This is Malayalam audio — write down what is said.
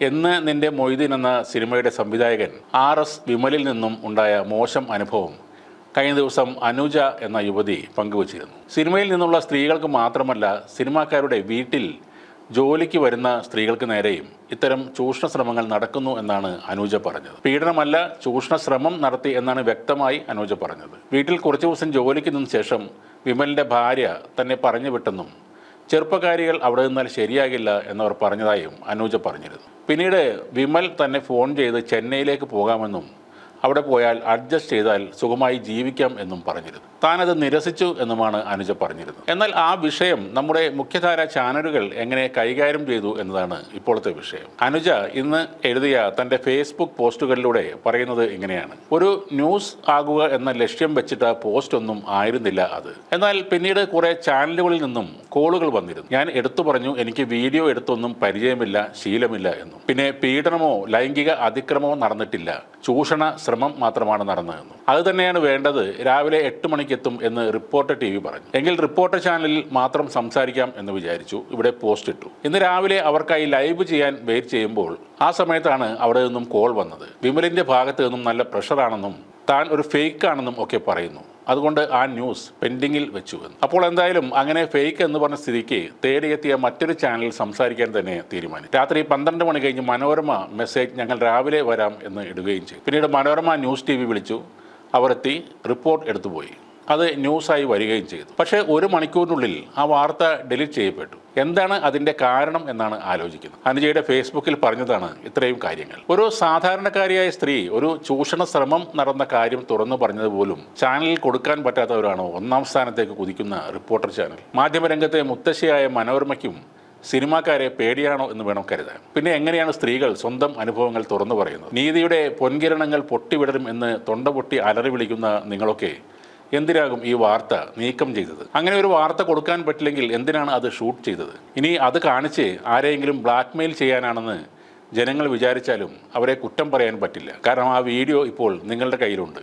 എന്ന് നിന്റെ മൊയ്തീൻ എന്ന സിനിമയുടെ സംവിധായകൻ RS വിമലിൽ നിന്നും ഉണ്ടായ മോശം അനുഭവം കഴിഞ്ഞ ദിവസം അനുജ എന്ന യുവതി പങ്കുവച്ചിരുന്നു. സിനിമയിൽ നിന്നുള്ള സ്ത്രീകൾക്ക് മാത്രമല്ല, സിനിമാക്കാരുടെ വീട്ടിൽ ജോലിക്ക് വരുന്ന സ്ത്രീകൾക്ക് നേരെയും ഇത്തരം ചൂഷണ ശ്രമങ്ങൾ നടക്കുന്നു എന്നാണ് അനുജ പറഞ്ഞത്. പീഡനമല്ല, ചൂഷണ ശ്രമം നടത്തി എന്നാണ് വ്യക്തമായി അനുജ പറഞ്ഞത്. വീട്ടിൽ കുറച്ചു ദിവസം ജോലിക്ക് നിന്ന ശേഷം വിമലിൻ്റെ ഭാര്യ തന്നെ പറഞ്ഞു വിട്ടെന്നും ചെറുപ്പക്കാരികൾ അവിടെ നിന്നാൽ ശരിയാകില്ല എന്നവർ പറഞ്ഞതായും അനുജ പറഞ്ഞിരുന്നു. പിന്നീട് വിമൽ തന്നെ ഫോൺ ചെയ്ത് ചെന്നൈയിലേക്ക് പോകാമെന്നും അവിടെ പോയാൽ അഡ്ജസ്റ്റ് ചെയ്താൽ സുഖമായി ജീവിക്കാം എന്നും പറഞ്ഞിരുന്നു. താനത് നിരസിച്ചു എന്നുമാണ് അനുജ പറഞ്ഞിരുന്നത്. എന്നാൽ ആ വിഷയം നമ്മുടെ മുഖ്യധാര ചാനലുകൾ എങ്ങനെ കൈകാര്യം ചെയ്തു എന്നതാണ് ഇപ്പോഴത്തെ വിഷയം. അനുജ ഇന്ന് എഴുതിയ തൻ്റെ ഫേസ്ബുക്ക് പോസ്റ്റുകളിലൂടെ പറയുന്നത് ഇങ്ങനെയാണ്: ഒരു ന്യൂസ് ആകുക എന്ന ലക്ഷ്യം വെച്ചിട്ട് പോസ്റ്റ് ഒന്നും ആയിരുന്നില്ല അത്. എന്നാൽ പിന്നീട് കുറെ ചാനലുകളിൽ നിന്നും കോളുകൾ വന്നിരുന്നു. ഞാൻ എടുത്തു പറഞ്ഞു എനിക്ക് വീഡിയോ എടുത്തൊന്നും പരിചയമില്ല, ശീലമില്ല എന്നും. പിന്നെ പീഡനമോ ലൈംഗിക അതിക്രമമോ നടന്നിട്ടില്ല, ചൂഷണ ശ്രമം മാത്രമാണ് നടന്നതെന്നും. അത് തന്നെയാണ് വേണ്ടത്, രാവിലെ 8 മണിക്ക് എത്തും എന്ന് റിപ്പോർട്ടർ TV പറഞ്ഞു. എങ്കിൽ റിപ്പോർട്ടർ ചാനലിൽ മാത്രം സംസാരിക്കാം എന്ന് വിചാരിച്ചു ഇവിടെ പോസ്റ്റ് ഇട്ടു. ഇന്ന് രാവിലെ അവർക്കായി ലൈവ് ചെയ്യാൻ വെയിറ്റ് ചെയ്യുമ്പോൾ ആ സമയത്താണ് അവിടെ നിന്നും കോൾ വന്നത്. വിമലിന്റെ ഭാഗത്ത് നിന്നും നല്ല പ്രഷറാണെന്നും താൻ ഒരു ഫേക്ക് ആണെന്നും ഒക്കെ പറയുന്നു. അതുകൊണ്ട് ആ ന്യൂസ് പെൻഡിങ്ങിൽ വെച്ചു എന്ന്. അപ്പോൾ എന്തായാലും അങ്ങനെ ഫേക്ക് എന്ന് പറഞ്ഞ സ്ഥിതിക്ക് തേടിയെത്തിയ മറ്റൊരു ചാനലിൽ സംസാരിക്കാൻ തന്നെ തീരുമാനിച്ചു. രാത്രി 12 മണി കഴിഞ്ഞ് മനോരമ മെസ്സേജ് ഞങ്ങൾ രാവിലെ വരാം എന്ന് ഇടുകയും ചെയ്തു. പിന്നീട് മനോരമ ന്യൂസ് TV വിളിച്ചു. അവർ എത്തി, റിപ്പോർട്ട് എടുത്തുപോയി. അത് ന്യൂസായി വരികയും ചെയ്തു. പക്ഷേ 1 മണിക്കൂറിനുള്ളിൽ ആ വാർത്ത ഡിലീറ്റ് ചെയ്യപ്പെട്ടു. എന്താണ് അതിൻ്റെ കാരണം എന്നാണ് ആലോചിക്കുന്നത്. അനുജയുടെ ഫേസ്ബുക്കിൽ പറഞ്ഞതാണ് ഇത്രയും കാര്യങ്ങൾ. ഒരു സാധാരണക്കാരിയായ സ്ത്രീ ഒരു ചൂഷണ ശ്രമം നടന്ന കാര്യം തുറന്നു പറഞ്ഞത് പോലും ചാനലിൽ കൊടുക്കാൻ പറ്റാത്തവരാണോ 1ാം സ്ഥാനത്തേക്ക് കുതിക്കുന്ന റിപ്പോർട്ടർ ചാനൽ? മാധ്യമരംഗത്തെ മുത്തശ്ശിയായ മനോരമയ്ക്കും സിനിമാക്കാരെ പേടിയാണോ എന്ന് വേണം കരുതാൻ. പിന്നെ എങ്ങനെയാണ് സ്ത്രീകൾ സ്വന്തം അനുഭവങ്ങൾ തുറന്നു പറയുന്നത്? നീതിയുടെ പൊൻകിരണങ്ങൾ പൊട്ടിവിടരും എന്ന് തൊണ്ട പൊട്ടി അലറി വിളിക്കുന്ന നിങ്ങളൊക്കെ എന്തിനാകും ഈ വാർത്ത നീക്കം ചെയ്തത്? അങ്ങനെ ഒരു വാർത്ത കൊടുക്കാൻ പറ്റില്ലെങ്കിൽ എന്തിനാണ് അത് ഷൂട്ട് ചെയ്തത്? ഇനി അത് കാണിച്ച് ആരെയെങ്കിലും ബ്ലാക്ക്മെയിൽ ചെയ്യാനാണെന്ന് ജനങ്ങൾ വിചാരിച്ചാലും അവരെ കുറ്റം പറയാൻ പറ്റില്ല. കാരണം ആ വീഡിയോ ഇപ്പോൾ നിങ്ങളുടെ കയ്യിലുണ്ട്.